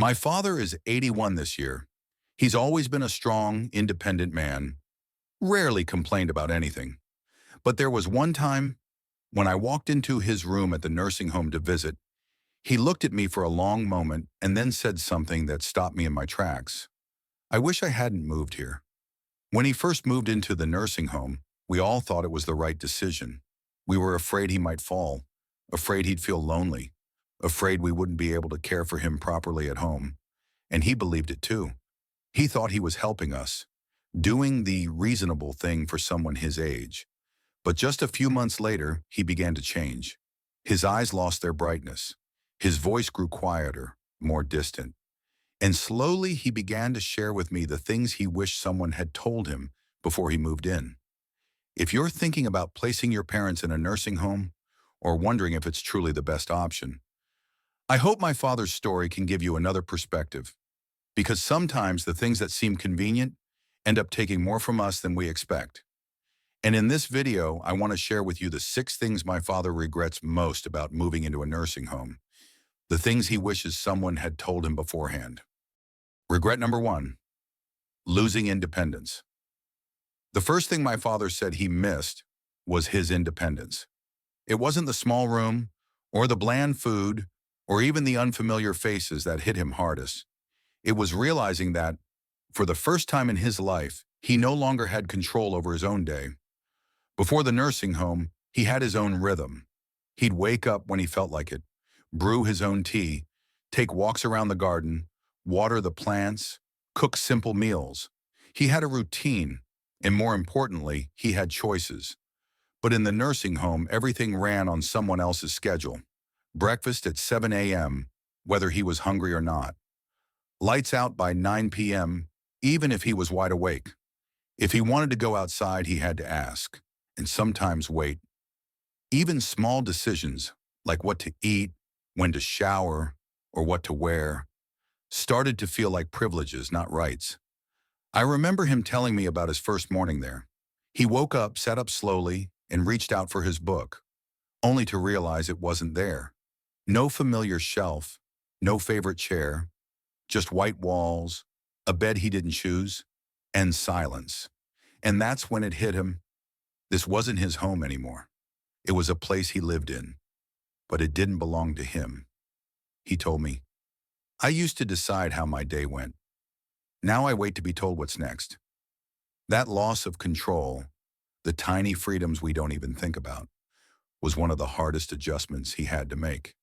My father is 81 this year. He's always been a strong, independent man, rarely complained about anything. But there was one time when I walked into his room at the nursing home to visit. He looked at me for a long moment and then said something that stopped me in my tracks. I wish I hadn't moved here. When he first moved into the nursing home, we all thought it was the right decision. We were afraid he might fall, afraid he'd feel lonely, afraid we wouldn't be able to care for him properly at home. And he believed it too. He thought he was helping us, doing the reasonable thing for someone his age. But just a few months later, he began to change. His eyes lost their brightness. His voice grew quieter, more distant. And slowly he began to share with me the things he wished someone had told him before he moved in. If you're thinking about placing your parents in a nursing home or wondering if it's truly the best option, I hope my father's story can give you another perspective, because sometimes the things that seem convenient end up taking more from us than we expect. And in this video, I want to share with you the 6 things my father regrets most about moving into a nursing home, the things he wishes someone had told him beforehand. Regret number 1, losing independence. The first thing my father said he missed was his independence. It wasn't the small room, or the bland food, or even the unfamiliar faces that hit him hardest. It was realizing that, for the first time in his life, he no longer had control over his own day. Before the nursing home, he had his own rhythm. He'd wake up when he felt like it, brew his own tea, take walks around the garden, water the plants, cook simple meals. He had a routine, and more importantly, he had choices. But in the nursing home, everything ran on someone else's schedule. Breakfast at 7 a.m., whether he was hungry or not. Lights out by 9 p.m., even if he was wide awake. If he wanted to go outside, he had to ask, and sometimes wait. Even small decisions, like what to eat, when to shower, or what to wear, started to feel like privileges, not rights. I remember him telling me about his first morning there. He woke up, sat up slowly, and reached out for his book, only to realize it wasn't there. No familiar shelf, no favorite chair, just white walls, a bed he didn't choose, and silence. And that's when it hit him. This wasn't his home anymore. It was a place he lived in, but it didn't belong to him. He told me, "I used to decide how my day went. Now I wait to be told what's next." That loss of control, the tiny freedoms we don't even think about, was one of the hardest adjustments he had to make.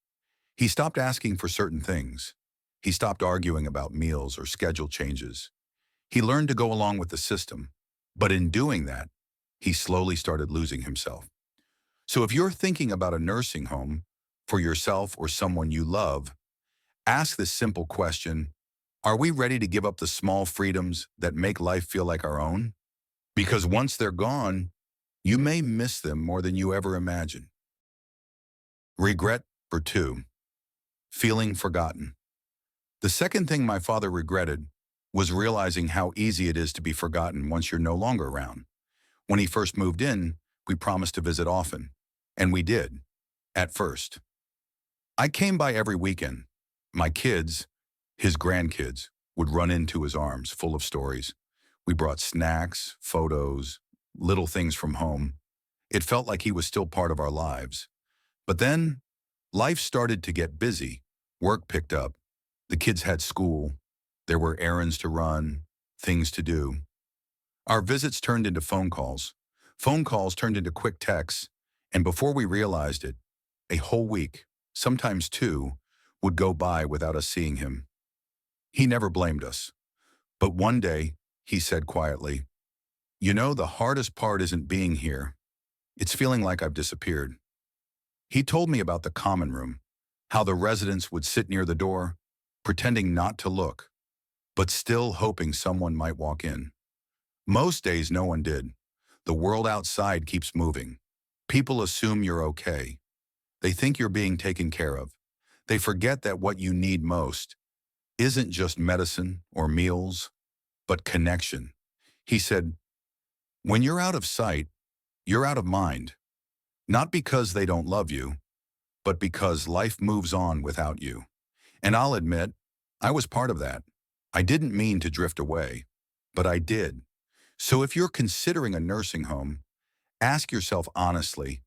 He stopped asking for certain things. He stopped arguing about meals or schedule changes. He learned to go along with the system, but in doing that, he slowly started losing himself. So if you're thinking about a nursing home for yourself or someone you love, ask this simple question: are we ready to give up the small freedoms that make life feel like our own? Because once they're gone, you may miss them more than you ever imagined. Regret for 2, feeling forgotten. The second thing my father regretted was realizing how easy it is to be forgotten once you're no longer around. When he first moved in, we promised to visit often, and we did, at first. I came by every weekend. My kids, his grandkids, would run into his arms full of stories. We brought snacks, photos, little things from home. It felt like he was still part of our lives. But then, life started to get busy. Work picked up. The kids had school. There were errands to run, things to do. Our visits turned into phone calls. Phone calls turned into quick texts. And before we realized it, a whole week, sometimes 2, would go by without us seeing him. He never blamed us. But one day, he said quietly, "You know, the hardest part isn't being here. It's feeling like I've disappeared." He told me about the common room, how the residents would sit near the door, pretending not to look, but still hoping someone might walk in. Most days, no one did. The world outside keeps moving. People assume you're okay. They think you're being taken care of. They forget that what you need most isn't just medicine or meals, but connection. He said, "When you're out of sight, you're out of mind. Not because they don't love you, but because life moves on without you." And I'll admit, I was part of that. I didn't mean to drift away, but I did. So if you're considering a nursing home, ask yourself honestly,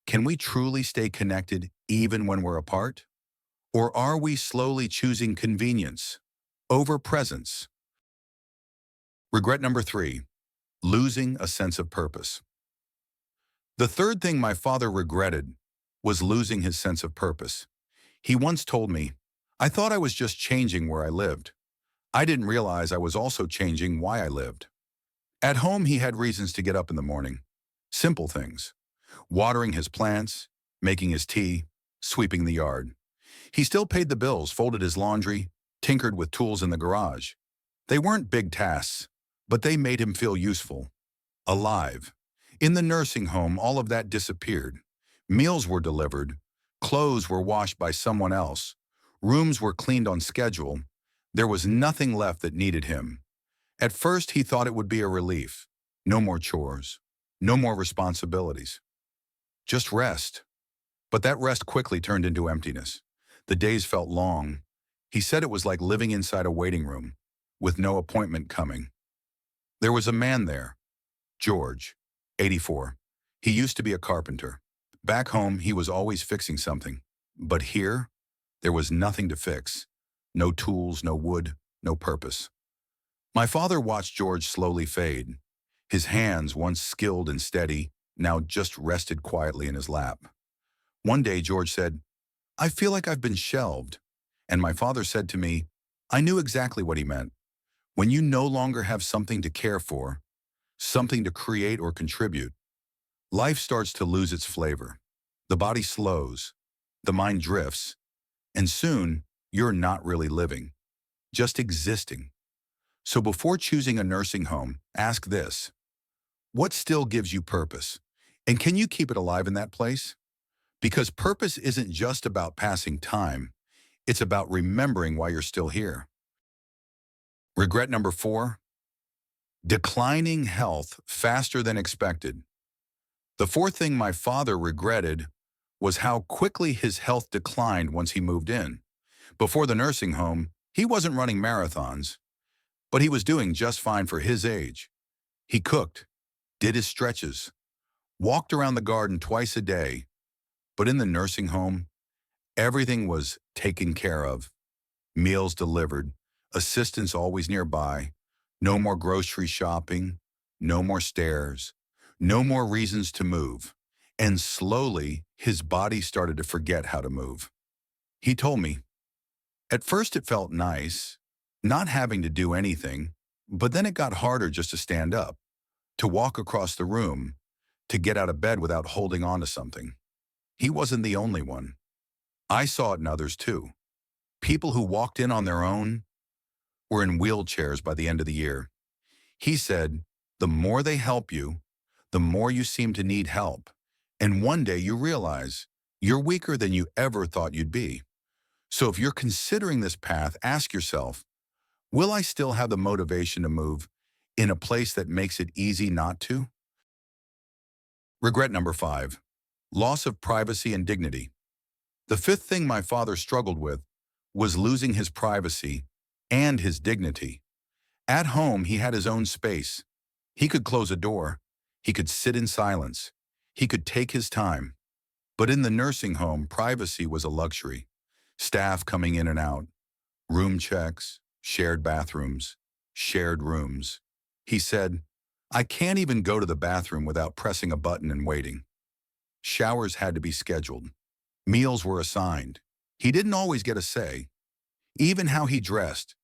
can we truly stay connected even when we're apart? Or are we slowly choosing convenience over presence? Regret number 3, losing a sense of purpose. The third thing my father regretted was losing his sense of purpose. He once told me, I thought I was just changing where I lived. I didn't realize I was also changing why I lived. At home, he had reasons to get up in the morning. Simple things. Watering his plants, making his tea, sweeping the yard. He still paid the bills, folded his laundry, tinkered with tools in the garage. They weren't big tasks, but they made him feel useful, alive. In the nursing home, all of that disappeared. Meals were delivered, clothes were washed by someone else, rooms were cleaned on schedule. There was nothing left that needed him. At first, he thought it would be a relief. No more chores, no more responsibilities. Just rest. But that rest quickly turned into emptiness. The days felt long. He said it was like living inside a waiting room, with no appointment coming. There was a man there, George, 84. He used to be a carpenter. Back home, he was always fixing something. But here, there was nothing to fix. No tools, no wood, no purpose. My father watched George slowly fade. His hands, once skilled and steady, now just rested quietly in his lap. One day, George said, I feel like I've been shelved. And my father said to me, I knew exactly what he meant. When you no longer have something to care for, something to create or contribute, life starts to lose its flavor. The body slows, the mind drifts, and soon you're not really living, just existing. So before choosing a nursing home, ask this: what still gives you purpose? And can you keep it alive in that place? Because purpose isn't just about passing time, it's about remembering why you're still here. Regret number 4, declining health faster than expected. The fourth thing my father regretted was how quickly his health declined once he moved in. Before the nursing home, he wasn't running marathons, but he was doing just fine for his age. He cooked, did his stretches, walked around the garden twice a day, but in the nursing home, everything was taken care of. Meals delivered, assistants always nearby, no more grocery shopping, no more stairs, no more reasons to move. And slowly, his body started to forget how to move. He told me, at first it felt nice, not having to do anything, but then it got harder just to stand up, to walk across the room, to get out of bed without holding on to something. He wasn't the only one. I saw it in others too. People who walked in on their own were in wheelchairs by the end of the year. He said, the more they help you, the more you seem to need help. And one day you realize you're weaker than you ever thought you'd be. So if you're considering this path, ask yourself, will I still have the motivation to move in a place that makes it easy not to? Regret number 5, loss of privacy and dignity. The fifth thing my father struggled with was losing his privacy and his dignity. At home, he had his own space. He could close a door. He could sit in silence. He could take his time. But in the nursing home, privacy was a luxury. Staff coming in and out, room checks, shared bathrooms, shared rooms. He said, I can't even go to the bathroom without pressing a button and waiting. Showers had to be scheduled. Meals were assigned. He didn't always get a say. Even how he dressed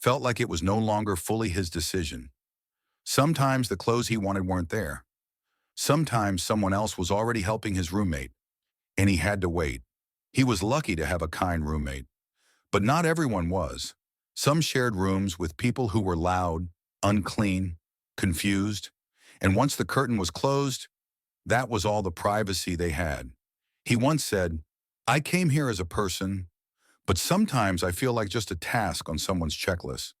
felt like it was no longer fully his decision. Sometimes the clothes he wanted weren't there. Sometimes someone else was already helping his roommate, and he had to wait. He was lucky to have a kind roommate, but not everyone was. Some shared rooms with people who were loud, unclean, confused, and once the curtain was closed, that was all the privacy they had. He once said, I came here as a person, but sometimes I feel like just a task on someone's checklist.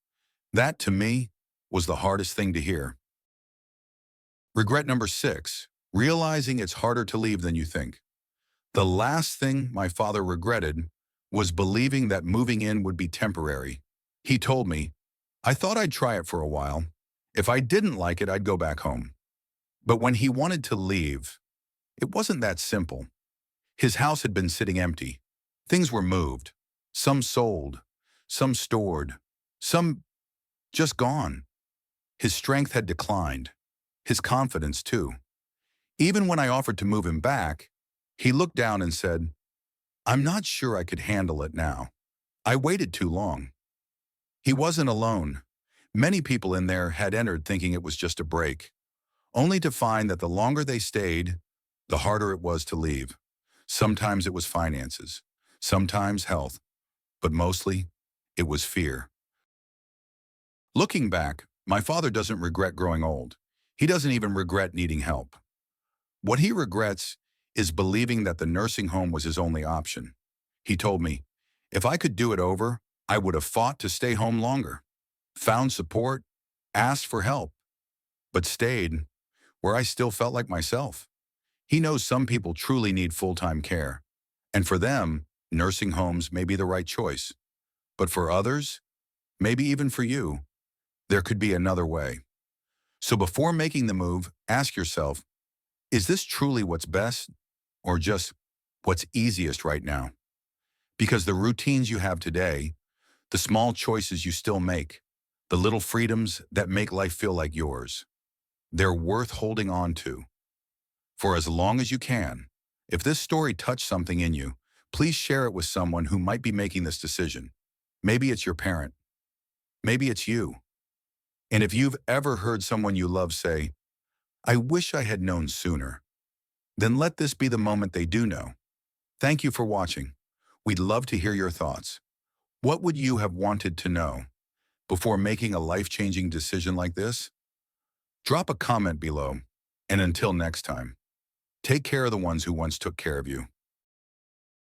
That, to me, was the hardest thing to hear. Regret number 6, realizing it's harder to leave than you think. The last thing my father regretted was believing that moving in would be temporary. He told me, I thought I'd try it for a while. If I didn't like it, I'd go back home. But when he wanted to leave, it wasn't that simple. His house had been sitting empty. Things were moved, some sold, some stored, some just gone. His strength had declined, his confidence too. Even when I offered to move him back, he looked down and said, I'm not sure I could handle it now. I waited too long. He wasn't alone. Many people in there had entered thinking it was just a break, only to find that the longer they stayed, the harder it was to leave. Sometimes it was finances, sometimes health, but mostly it was fear. Looking back, my father doesn't regret growing old. He doesn't even regret needing help. What he regrets is believing that the nursing home was his only option. He told me, if I could do it over, I would have fought to stay home longer, found support, asked for help, but stayed where I still felt like myself. He knows some people truly need full-time care, and for them, nursing homes may be the right choice. But for others, maybe even for you, there could be another way. So before making the move, ask yourself, is this truly what's best or just what's easiest right now? Because the routines you have today, the small choices you still make, the little freedoms that make life feel like yours, they're worth holding on to for as long as you can. If this story touched something in you, please share it with someone who might be making this decision. Maybe it's your parent. Maybe it's you. And if you've ever heard someone you love say, I wish I had known sooner, then let this be the moment they do know. Thank you for watching. We'd love to hear your thoughts. What would you have wanted to know before making a life-changing decision like this? Drop a comment below, and until next time, take care of the ones who once took care of you.